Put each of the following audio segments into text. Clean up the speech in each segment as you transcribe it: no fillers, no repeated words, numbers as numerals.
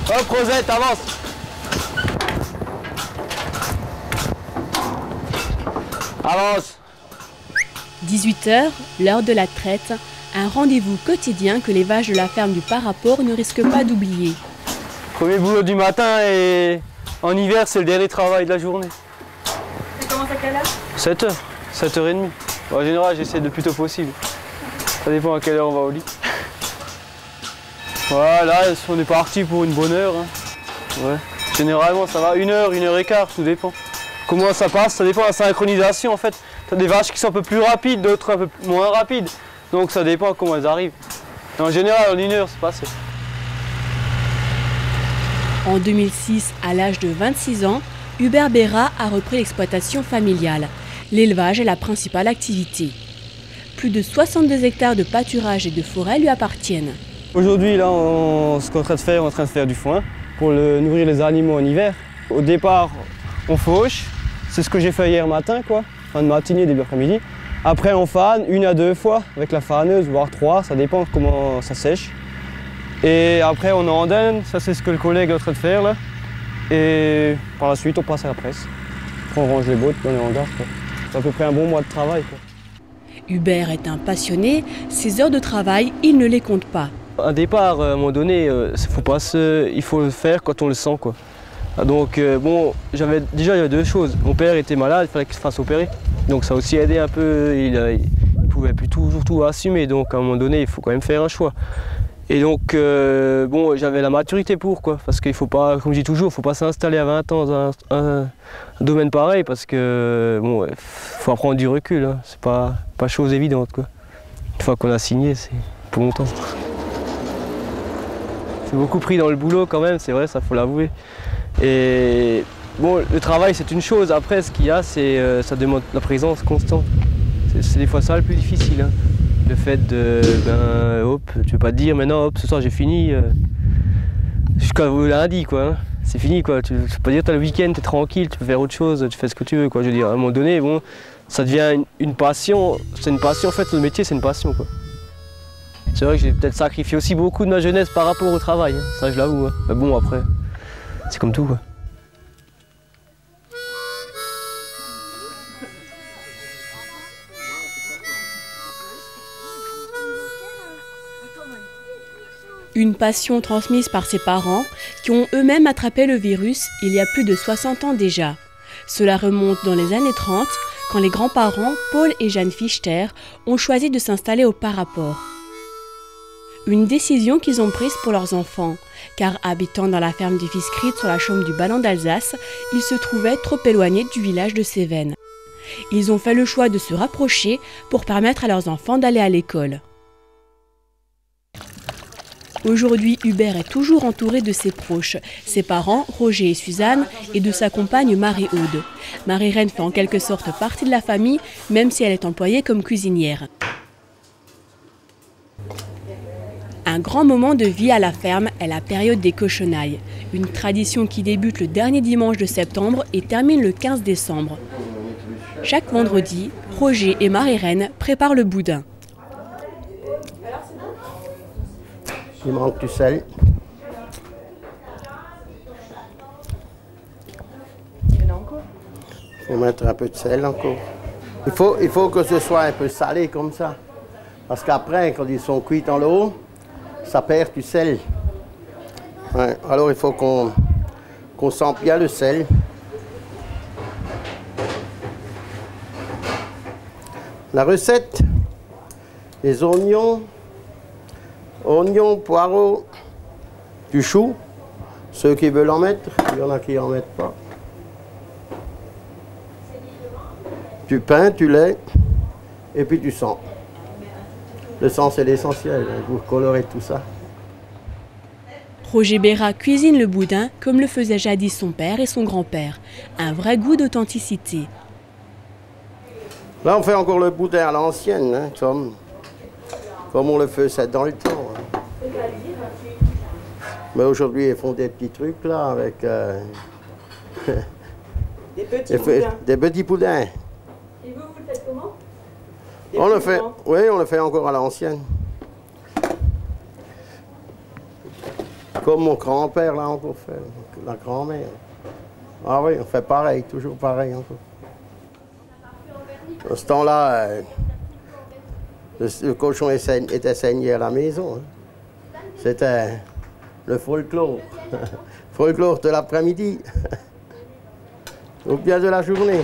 Hop, Rosette, avance. Avance. 18 h, l'heure de la traite, un rendez-vous quotidien que les vaches de la ferme du Paraport ne risquent pas d'oublier. Premier boulot du matin et en hiver, c'est le dernier travail de la journée. Ça commence à quelle heure? 7 h, 7h30. En général, j'essaie le plus tôt possible. Ça dépend à quelle heure on va au lit. Voilà, on est parti pour une bonne heure. Hein. Ouais. Généralement, ça va 1 heure, 1 heure et quart, tout dépend. Comment ça passe, ça dépend de la synchronisation en fait. Tu as des vaches qui sont un peu plus rapides, d'autres un peu moins rapides. Donc ça dépend comment elles arrivent. Et en général, en 1 heure, c'est passé. En 2006, à l'âge de 26 ans, Hubert Bérat a repris l'exploitation familiale. L'élevage est la principale activité. Plus de 62 hectares de pâturage et de forêt lui appartiennent. Aujourd'hui, là, ce qu'on est en train de faire du foin pour nourrir les animaux en hiver. Au départ, on fauche. C'est ce que j'ai fait hier matin, quoi. Fin de matinée, début après-midi. Après, on fane 1 à 2 fois avec la faneuse, voire 3, ça dépend comment ça sèche. Et après, on endaine, ça c'est ce que le collègue est en train de faire là. Et par la suite, on passe à la presse. Après, on range les bottes, on est en gare. C'est à peu près un bon mois de travail, quoi. Hubert est un passionné, ses heures de travail, il ne les compte pas. Un départ, à un moment donné, il faut le faire quand on le sent, quoi. Donc bon, il y avait 2 choses. Mon père était malade, il fallait qu'il se fasse opérer. Donc ça a aussi aidé un peu, il ne pouvait plus toujours tout assumer. Donc à un moment donné, il faut quand même faire un choix. Et donc bon, j'avais la maturité pour, quoi. Parce qu'il ne faut pas, comme je dis toujours, il ne faut pas s'installer à 20 ans dans un domaine pareil. Parce que bon, faut apprendre du recul, hein. C'est pas chose évidente, quoi. Une fois qu'on a signé, c'est pour longtemps. C'est beaucoup pris dans le boulot quand même, c'est vrai, ça faut l'avouer. Et bon, le travail c'est une chose, après ce qu'il y a, c'est ça demande la présence constante. C'est des fois ça le plus difficile. Hein. Le fait de, hop, tu veux pas te dire maintenant, hop, ce soir j'ai fini, jusqu'au lundi, quoi. Hein. C'est fini, quoi. Tu peux pas dire, t'as le week-end, t'es tranquille, tu peux faire autre chose, tu fais ce que tu veux, quoi. Je veux dire, à un moment donné, bon, ça devient une passion. C'est une passion, en fait, le métier c'est une passion, quoi. C'est vrai que j'ai peut-être sacrifié aussi beaucoup de ma jeunesse par rapport au travail, hein. Ça je l'avoue. Hein. Mais bon, après, c'est comme tout, quoi. Une passion transmise par ses parents, qui ont eux-mêmes attrapé le virus il y a plus de 60 ans déjà. Cela remonte dans les années 30, quand les grands-parents, Paul et Jeanne Fichter, ont choisi de s'installer au Paraport. Une décision qu'ils ont prise pour leurs enfants, car habitant dans la ferme des Fiscrides sur la chaume du Ballon d'Alsace, ils se trouvaient trop éloignés du village de Cévennes. Ils ont fait le choix de se rapprocher pour permettre à leurs enfants d'aller à l'école. Aujourd'hui, Hubert est toujours entouré de ses proches, ses parents, Roger et Suzanne, et de sa compagne Marie-Aude. Marie-Reine fait en quelque sorte partie de la famille, même si elle est employée comme cuisinière. Un grand moment de vie à la ferme est la période des cochonailles, une tradition qui débute le dernier dimanche de septembre et termine le 15 décembre. Chaque vendredi, Roger et Marie-Reine préparent le boudin. Il manque du sel. Il faut mettre un peu de sel encore. Il faut que ce soit un peu salé comme ça. Parce qu'après, quand ils sont cuits dans l'eau, ça perd du sel. Ouais, alors il faut qu'on sente bien le sel. La recette, les oignons, poireaux, du chou, ceux qui veulent en mettre, il y en a qui n'en mettent pas. Du pain, du lait, et puis du sang. Le sang, c'est l'essentiel, pour colorer tout ça. Roger Bérat cuisine le boudin comme le faisaient jadis son père et son grand-père. Un vrai goût d'authenticité. Là, on fait encore le boudin à l'ancienne, hein, comme on le faisait dans le temps. Hein. Mais aujourd'hui, ils font des petits trucs là avec des petits boudins. Et vous le faites comment? On le fait, oui, on le fait encore à l'ancienne. Comme mon grand-père l'a encore fait, la grand-mère. Ah oui, on fait pareil, toujours pareil encore. À ce temps-là, le cochon était saigné à la maison. Hein. C'était le folklore. Folklore de l'après-midi. Ou bien de la journée.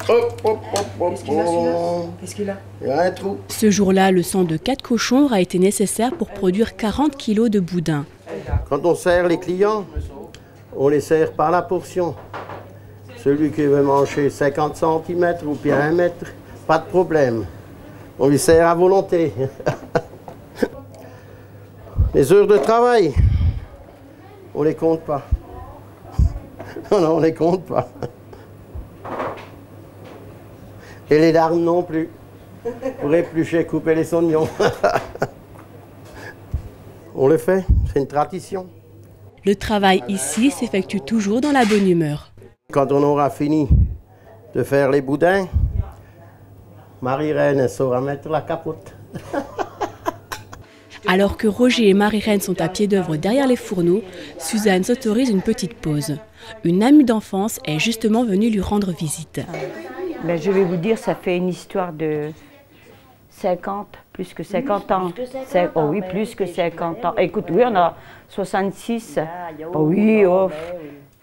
Hop, hop, hop, hop. Qu'est-ce qu'il a celui-là? Qu'est-ce qu'il a? Il y a un trou. Ce jour-là, le sang de 4 cochons aura été nécessaire pour produire 40 kilos de boudin. Quand on sert les clients, on les sert par la portion. Celui qui veut manger 50 cm ou bien 1 mètre, pas de problème. On lui sert à volonté. Les heures de travail, on les compte pas. Non, on les compte pas. Et les larmes non plus. Pour éplucher, couper les oignons. On le fait, c'est une tradition. Le travail ici s'effectue toujours dans la bonne humeur. Quand on aura fini de faire les boudins, Marie-Reine saura mettre la capote. Alors que Roger et Marie-Reine sont à pied d'œuvre derrière les fourneaux, Suzanne s'autorise une petite pause. Une amie d'enfance est justement venue lui rendre visite. Ben, je vais vous dire, ça fait une histoire de 50, plus que 50 ans. Oh oui, plus que 50 ans. Écoute, oui, on a 66. Oh oui, oh.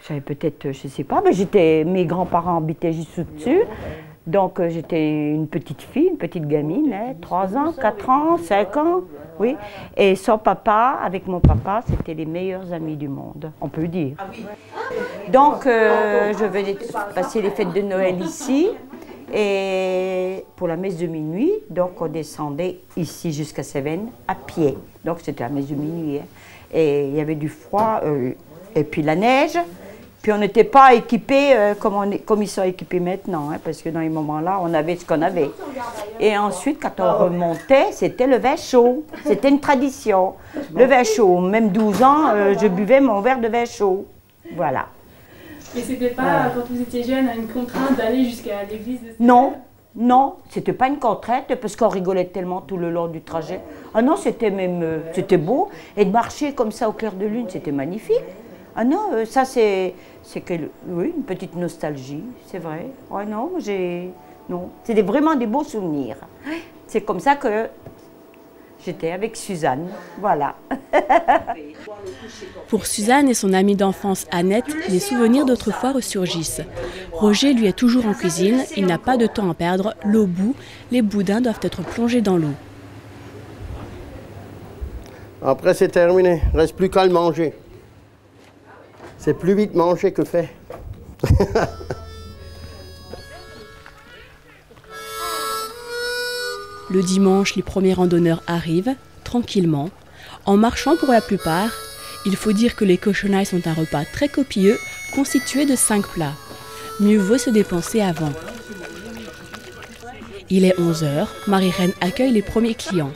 J'avais peut-être, je ne sais pas, mais mes grands-parents habitaient juste au-dessus. Donc j'étais une petite fille, une petite gamine, hein, 3 ans, 4 ans, 5 ans, oui. Et son papa, avec mon papa, c'était les meilleurs amis du monde, on peut dire. Donc je venais passer les fêtes de Noël ici, et pour la messe de minuit, donc on descendait ici jusqu'à Cévennes à pied. Donc c'était la messe de minuit, hein. Et il y avait du froid, et puis la neige. Puis on n'était pas équipés comme ils sont équipés maintenant, hein, parce que dans les moments-là, on avait ce qu'on avait. Et ensuite, quand on remontait, c'était le vin chaud. C'était une tradition. Le vin chaud, même 12 ans, je buvais mon verre de vin chaud. Voilà. Mais c'était pas, quand vous étiez jeune, une contrainte d'aller jusqu'à l'église de Cévennes? Non, non, c'était pas une contrainte, parce qu'on rigolait tellement tout le long du trajet. Ah non, c'était même, c'était beau. Et de marcher comme ça au clair de lune, c'était magnifique. Ah non, ça c'est oui, une petite nostalgie, c'est vrai. Ouais, non, non, c'est vraiment des beaux souvenirs. C'est comme ça que j'étais avec Suzanne, voilà. Pour Suzanne et son amie d'enfance Annette, les souvenirs d'autrefois ressurgissent. Roger lui est toujours en cuisine, il n'a pas de temps à perdre. L'eau bout, les boudins doivent être plongés dans l'eau. Après c'est terminé, il ne reste plus qu'à le manger. C'est plus vite mangé que fait. Le dimanche, les premiers randonneurs arrivent, tranquillement. En marchant pour la plupart, il faut dire que les cochonailles sont un repas très copieux, constitué de 5 plats. Mieux vaut se dépenser avant. Il est 11h, Marie-Reine accueille les premiers clients.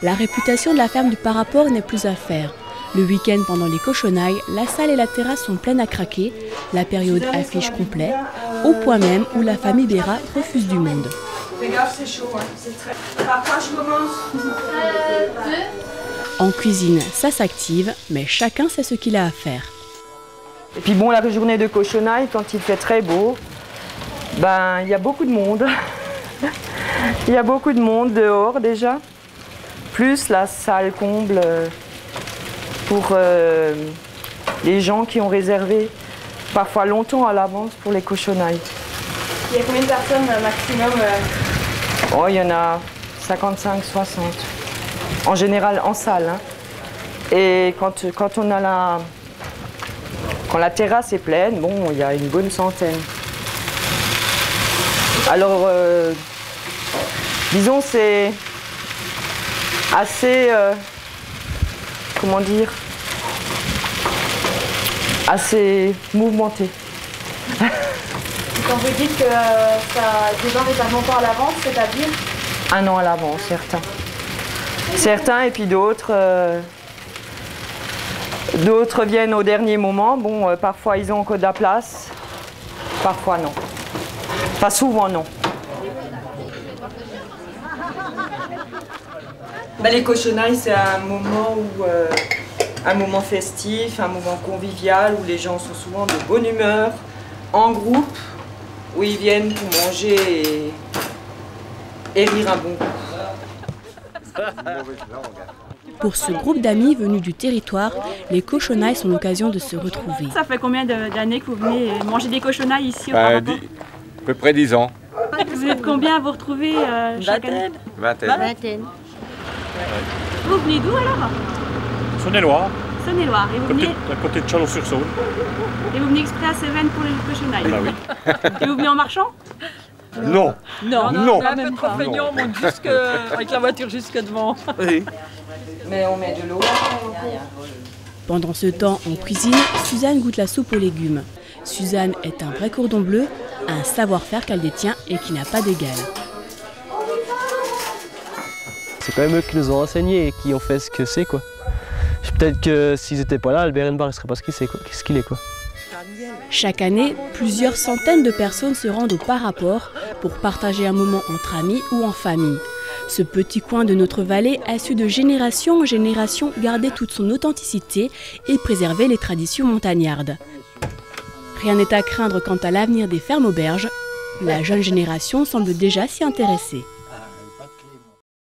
La réputation de la ferme du Paraport n'est plus à faire. Le week-end pendant les cochonailles, la salle et la terrasse sont pleines à craquer. La période affiche complet, au point même où la famille Béra refuse du monde. Regarde, c'est chaud, hein. C'est très... Par quoi je commence? En cuisine, ça s'active, mais chacun sait ce qu'il a à faire. Et puis bon, la journée de cochonaille, quand il fait très beau, ben il y a beaucoup de monde. Il y a beaucoup de monde dehors déjà. Plus la salle comble pour les gens qui ont réservé parfois longtemps à l'avance pour les cochonailles. Il y a combien de personnes maximum Oh, il y en a 55, 60. En général en salle. Hein. Et quand on a quand la terrasse est pleine, bon, il y a une bonne centaine. Alors, disons, c'est assez, comment dire, assez mouvementé. Quand vous dites que ça démarre réservé encore à l'avance, c'est-à-dire? 1 an à l'avance, certains. Certains et puis d'autres viennent au dernier moment. Bon, parfois ils ont encore de la place, parfois non. Pas souvent non. Les cochonailles, c'est un moment un moment festif, un moment convivial où les gens sont souvent de bonne humeur, en groupe, où ils viennent pour manger et rire un bon coup. Pour ce groupe d'amis venus du territoire, les cochonailles sont l'occasion de se retrouver. Ça fait combien d'années que vous venez manger des cochonailles ici auparavant? À peu près 10 ans. Vous êtes combien à vous retrouver chaque année? Vingtaine. Vous venez d'où alors? Saône-et-Loire, Saône-et-Loire. Et vous venez, à côté de Chalon-sur-Saône. et vous venez exprès à Cévennes pour les cochonailles? Bah oui. Et vous venez en marchant? Non. Non, même pas feignant, on monte avec la voiture jusque devant. Oui. Mais on met de l'eau. Pendant ce temps, en cuisine, Suzanne goûte la soupe aux légumes. Suzanne est un vrai cordon bleu, un savoir-faire qu'elle détient et qui n'a pas d'égal. C'est quand même eux qui nous ont enseigné et qui ont fait ce que c'est, quoi. Peut-être que s'ils n'étaient pas là, le Berenbar ne serait pas ce qu'il est, quoi. Chaque année, plusieurs centaines de personnes se rendent au Paraport pour partager un moment entre amis ou en famille. Ce petit coin de notre vallée a su de génération en génération garder toute son authenticité et préserver les traditions montagnardes. Rien n'est à craindre quant à l'avenir des fermes auberges. La jeune génération semble déjà s'y intéresser.